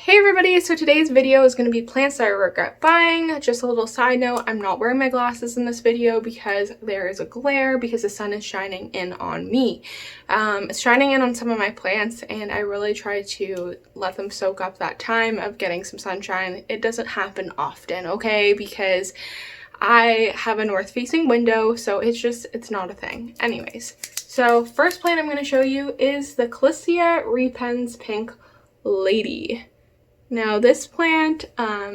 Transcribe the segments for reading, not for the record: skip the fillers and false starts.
Hey everybody, so today's video is going to be plants that I regret buying. Just a little side note, I'm not wearing my glasses in this video because there is a glare because the sun is shining in on me. It's shining in on some of my plants and I really try to let them soak up that time of getting some sunshine. It doesn't happen often, okay, because I have a north-facing window, so it's not a thing. Anyways, so first plant I'm going to show you is the Calisia Repens Pink Lady. Now this plant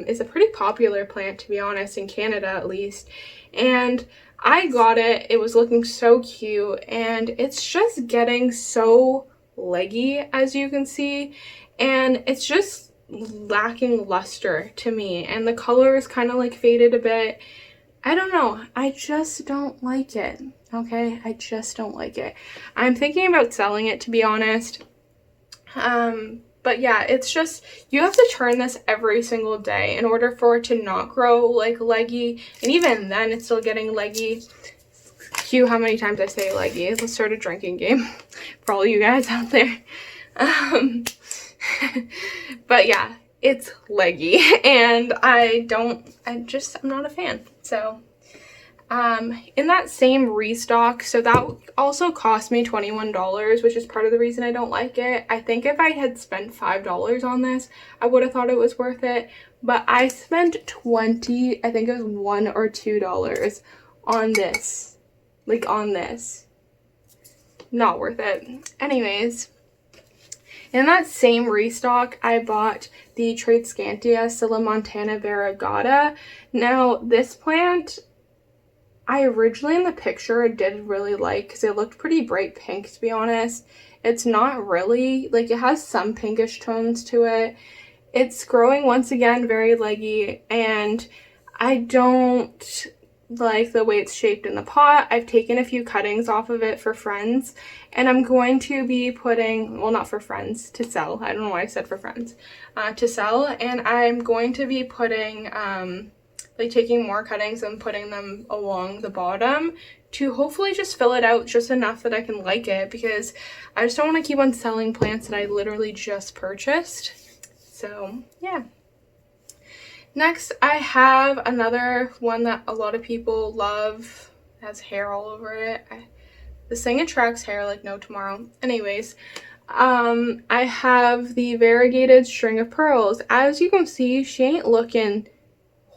is a pretty popular plant, to be honest, in Canada at least, and I got it. It was looking so cute and it's just getting so leggy, as you can see, and it's just lacking luster to me, and the color is kind of like faded a bit. I don't know, I just don't like it, okay? I just don't like it. I'm thinking about selling it, to be honest. But yeah, it's just, you have to turn this every single day in order for it to not grow like leggy, and even then it's still getting leggy. Cue how many times I say leggy. Let's start a drinking game for all you guys out there. But yeah, it's leggy and I'm not a fan. So in that same restock, so that also cost me $21, which is part of the reason I don't like it. I think if I had spent $5 on this, I would have thought it was worth it, but I spent $20, I think it was $1 or $2 on this, not worth it. Anyways, in that same restock, I bought the Tradescantia Montanavaragata. Now this plant, I originally in the picture did really like because it looked pretty bright pink, to be honest. It's not really, like, it has some pinkish tones to it. It's growing once again very leggy and I don't like the way it's shaped in the pot. I've taken a few cuttings off of it for friends and I'm going to be putting, well, not for friends, to sell. I don't know why I said for friends, to sell, and I'm going to be putting like taking more cuttings and putting them along the bottom to hopefully just fill it out just enough that I can like it, because I just don't want to keep on selling plants that I literally just purchased. So yeah. Next, I have another one that a lot of people love. It has hair all over it. This thing attracts hair like no tomorrow. Anyways, I have the Variegated String of Pearls. As you can see, she ain't looking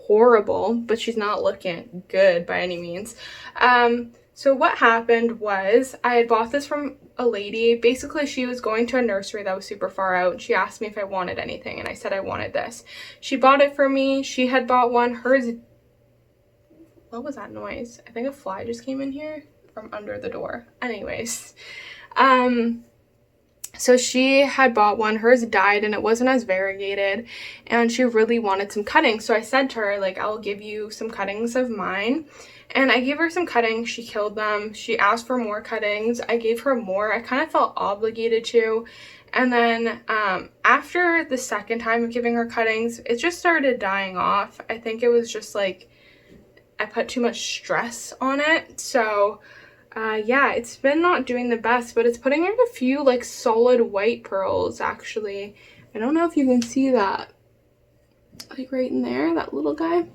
horrible, but she's not looking good by any means. So what happened was I had bought this from a lady. Basically, she was going to a nursery that was super far out. She asked me if I wanted anything and I said I wanted this. She bought it for me. She had bought one. Hers, what was that noise? I think a fly just came in here from under the door. Anyways, so she had bought one. Hers died and it wasn't as variegated and she really wanted some cuttings. So I said to her, like, I'll give you some cuttings of mine. And I gave her some cuttings. She killed them. She asked for more cuttings. I gave her more. I kind of felt obligated to. And then after the second time of giving her cuttings, it just started dying off. I think it was just like I put too much stress on it. So yeah, it's been not doing the best, but it's putting out a few like solid white pearls actually. I don't know if you can see that, like right in there, that little guy.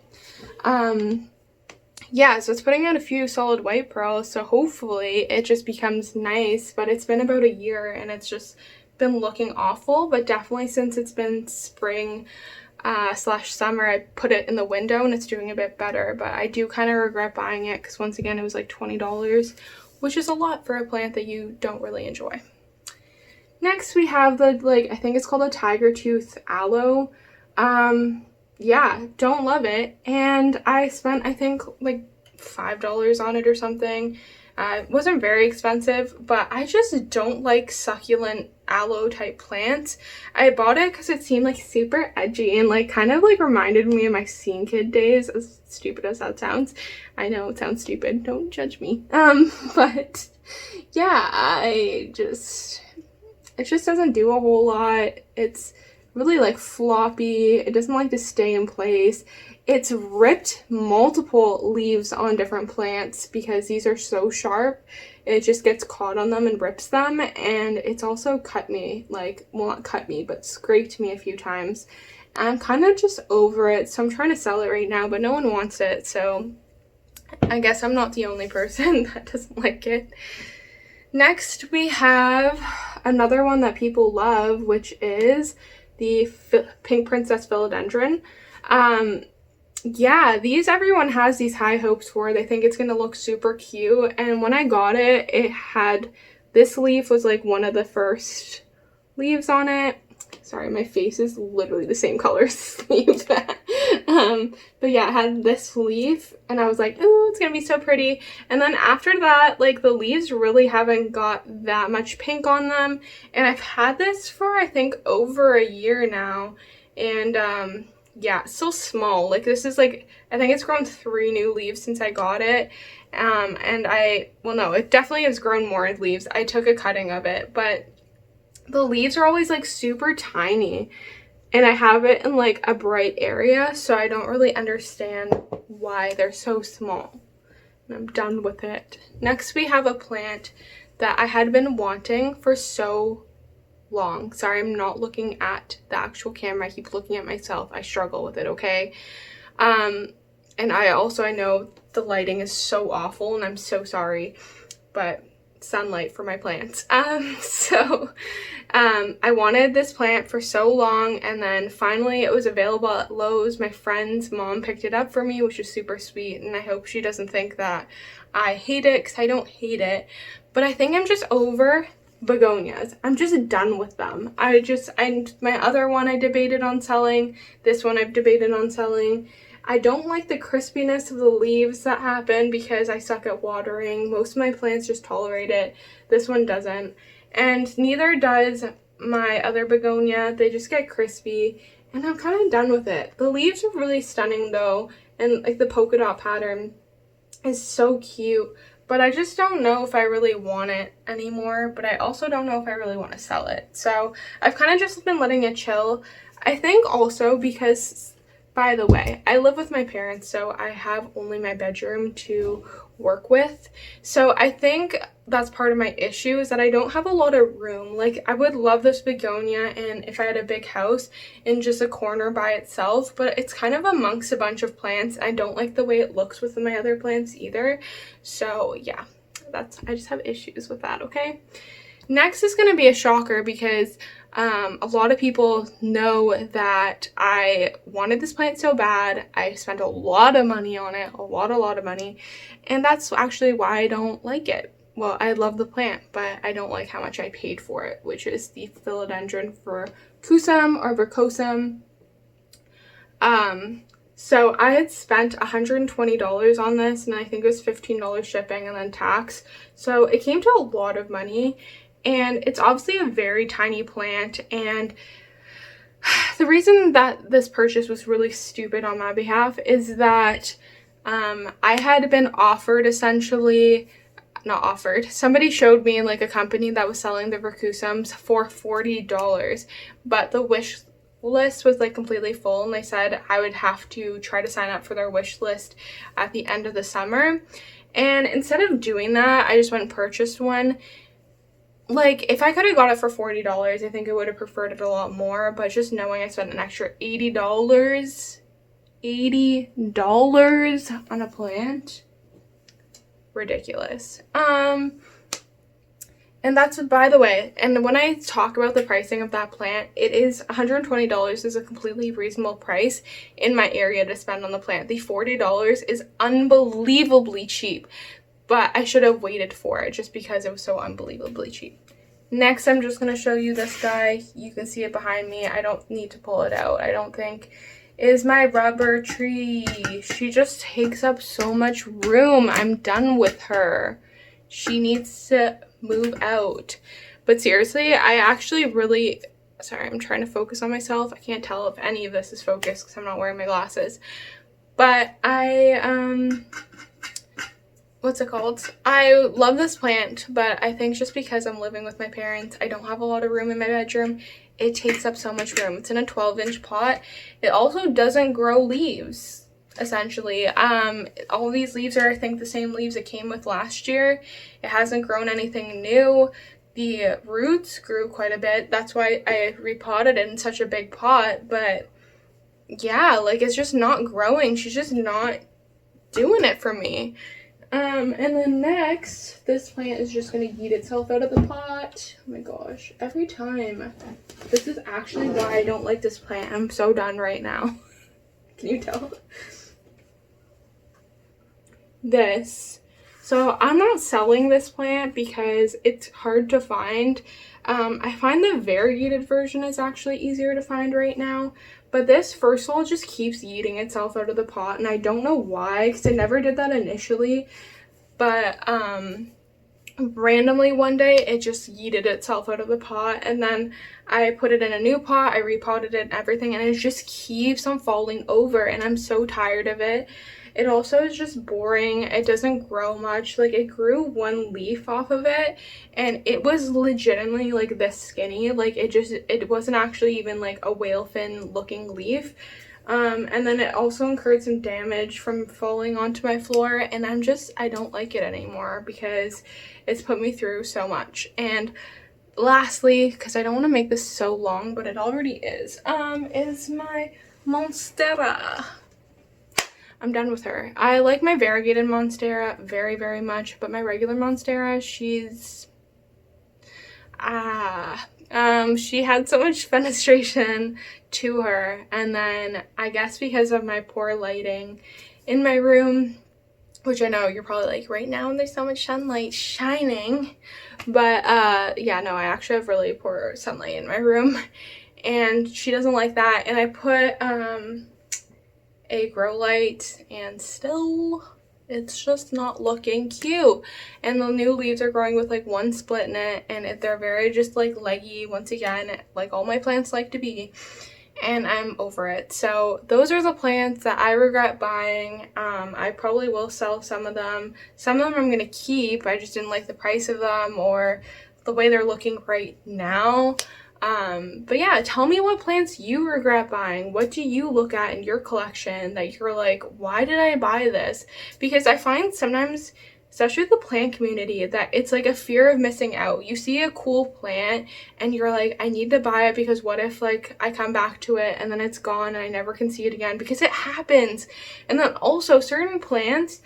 Yeah, so it's putting out a few solid white pearls, so hopefully it just becomes nice, but it's been about a year and it's just been looking awful. But definitely since it's been spring slash summer, I put it in the window and it's doing a bit better, but I do kind of regret buying it because once again it was like $20, which is a lot for a plant that you don't really enjoy. Next we have the, like, I think it's called a tiger tooth aloe. Yeah, don't love it, and I spent I think like $5 on it or something. It wasn't very expensive, but I just don't like succulent aloe type plants. I bought it because it seemed like super edgy and like kind of like reminded me of my Scene Kid days, as stupid as that sounds. I know it sounds stupid, don't judge me. But yeah, it just doesn't do a whole lot. It's really like floppy. It doesn't like to stay in place. It's ripped multiple leaves on different plants because these are so sharp. it just gets caught on them and rips them. And it's also cut me, like, well, not cut me, but scraped me a few times. And I'm kind of just over it, so I'm trying to sell it right now, but no one wants it, so I guess I'm not the only person that doesn't like it. Next, we have another one that people love, which is the Pink Princess Philodendron. Yeah, everyone has these high hopes for. They think it's going to look super cute. And when I got it, it had, this leaf was like one of the first leaves on it. Sorry, my face is literally the same color as this leaf. But yeah, it had this leaf and I was like, oh, it's gonna be so pretty. And then after that, like, the leaves really haven't got that much pink on them. And I've had this for, I think, over a year now. And yeah, it's still small. Like, this is like, I think it's grown 3 new leaves since I got it. And well, no, it definitely has grown more leaves. I took a cutting of it, but the leaves are always like super tiny, and I have it in like a bright area, so I don't really understand why they're so small. And I'm done with it. Next, we have a plant that I had been wanting for so long. Sorry, I'm not looking at the actual camera. I keep looking at myself. I struggle with it, okay? And I know the lighting is so awful, and I'm so sorry, but sunlight for my plants. I wanted this plant for so long, and then finally it was available at Lowe's. My friend's mom picked it up for me, which is super sweet, and I hope she doesn't think that I hate it, because I don't hate it, but I think I'm just over begonias. I'm just done with them. My other one I debated on selling. This one I've debated on selling. I don't like the crispiness of the leaves that happen because I suck at watering. Most of my plants just tolerate it. This one doesn't. And neither does my other begonia. They just get crispy, and I'm kind of done with it. The leaves are really stunning though, and like the polka dot pattern is so cute, but I just don't know if I really want it anymore, but I also don't know if I really want to sell it. So I've kind of just been letting it chill. I think also because, by the way, I live with my parents, so I have only my bedroom to work with. So I think that's part of my issue, is that I don't have a lot of room. Like, I would love this begonia and if I had a big house in just a corner by itself, but it's kind of amongst a bunch of plants. I don't like the way it looks with my other plants either. So yeah, I just have issues with that, okay? Next is going to be a shocker because a lot of people know that I wanted this plant so bad. I spent a lot of money on it, a lot of money, and that's actually why I don't like it. Well, I love the plant, but I don't like how much I paid for it, which is the Philodendron vercosum. So I had spent $120 on this, and I think it was $15 shipping and then tax. So it came to a lot of money. And it's obviously a very tiny plant, and the reason that this purchase was really stupid on my behalf is that I had been offered, essentially, not offered, somebody showed me like a company that was selling the vercosums for $40, but the wish list was like completely full, and they said I would have to try to sign up for their wish list at the end of the summer. And instead of doing that, I just went and purchased one. Like, if I could have got it for $40, I think I would have preferred it a lot more, but just knowing I spent an extra $80 on a plant, ridiculous. And that's, by the way, and when I talk about the pricing of that plant, it is $120 is a completely reasonable price in my area to spend on the plant. The $40 is unbelievably cheap. But I should have waited for it just because it was so unbelievably cheap. Next, I'm just going to show you this guy. You can see it behind me. I don't need to pull it out, I don't think. Is my rubber tree. She just takes up so much room. I'm done with her. She needs to move out. But seriously, I actually really... Sorry, I'm trying to focus on myself. I can't tell if any of this is focused because I'm not wearing my glasses. But what's it called? I love this plant, but I think just because I'm living with my parents, I don't have a lot of room in my bedroom. It takes up so much room. It's in a 12-inch pot. It also doesn't grow leaves. essentially. All these leaves are, I think, the same leaves it came with last year. It hasn't grown anything new. The roots grew quite a bit. That's why I repotted it in such a big pot. But yeah, like, it's just not growing. She's just not doing it for me. And then next, this plant is just going to yeet itself out of the pot. Oh my gosh, every time. This is actually why I don't like this plant. I'm so done right now. Can you tell? This. So I'm not selling this plant because it's hard to find. I find the variegated version is actually easier to find right now. But this, first of all, just keeps yeeting itself out of the pot. And I don't know why, because it never did that initially. But randomly one day, it just yeeted itself out of the pot. And then I put it in a new pot. I repotted it and everything. And it just keeps on falling over. And I'm so tired of it. It also is just boring. It doesn't grow much. Like, it grew one leaf off of it, and it was legitimately like this skinny. Like, it wasn't actually even like a whale fin looking leaf. And then it also incurred some damage from falling onto my floor, and I don't like it anymore because it's put me through so much. And lastly, because I don't want to make this so long, but it already is my Monstera. I'm done with her. I like my variegated Monstera very, very much, but my regular Monstera, she had so much fenestration to her, and then I guess because of my poor lighting in my room, which I know you're probably like, right now there's so much sunlight shining, but yeah, no, I actually have really poor sunlight in my room, and she doesn't like that. And I put a grow light, and still it's just not looking cute. And the new leaves are growing with like one split in it, and they're very just like leggy, once again, like all my plants like to be, and I'm over it. So those are the plants that I regret buying. I probably will sell some of them. Some of them I'm gonna keep. I just didn't like the price of them or the way they're looking right now. But yeah, tell me what plants you regret buying. What do you look at in your collection that you're like, why did I buy this? Because I find sometimes, especially with the plant community, that it's like a fear of missing out. You see a cool plant and you're like, I need to buy it because what if like I come back to it and then it's gone and I never can see it again, because it happens. And then also certain plants,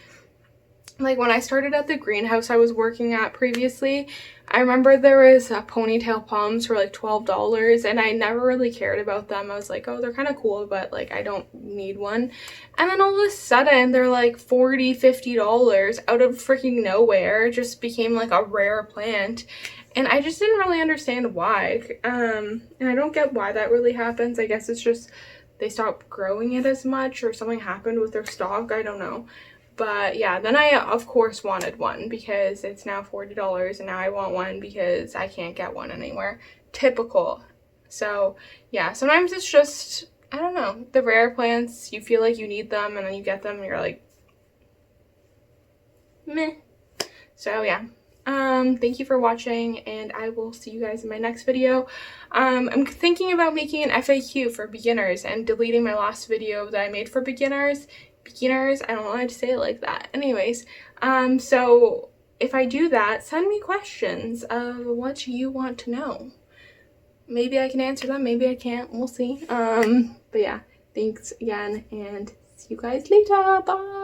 like when I started at the greenhouse I was working at previously, I remember there was ponytail palms for like $12, and I never really cared about them. I was like, oh, they're kind of cool, but like I don't need one. And then all of a sudden they're like $40, $50 out of freaking nowhere. It just became like a rare plant, and I just didn't really understand why. And I don't get why that really happens. I guess it's just they stopped growing it as much, or something happened with their stock. I don't know. But yeah, then I of course wanted one because it's now $40, and now I want one because I can't get one anywhere. Typical. So yeah, sometimes it's just, I don't know, the rare plants, you feel like you need them and then you get them and you're like, meh. So yeah, thank you for watching, and I will see you guys in my next video. I'm thinking about making an FAQ for beginners and deleting my last video that I made for beginners, I don't know how to say it like that. Anyways, so if I do that, send me questions of what you want to know. Maybe I can answer them, maybe I can't, we'll see. But yeah, thanks again, and see you guys later. Bye.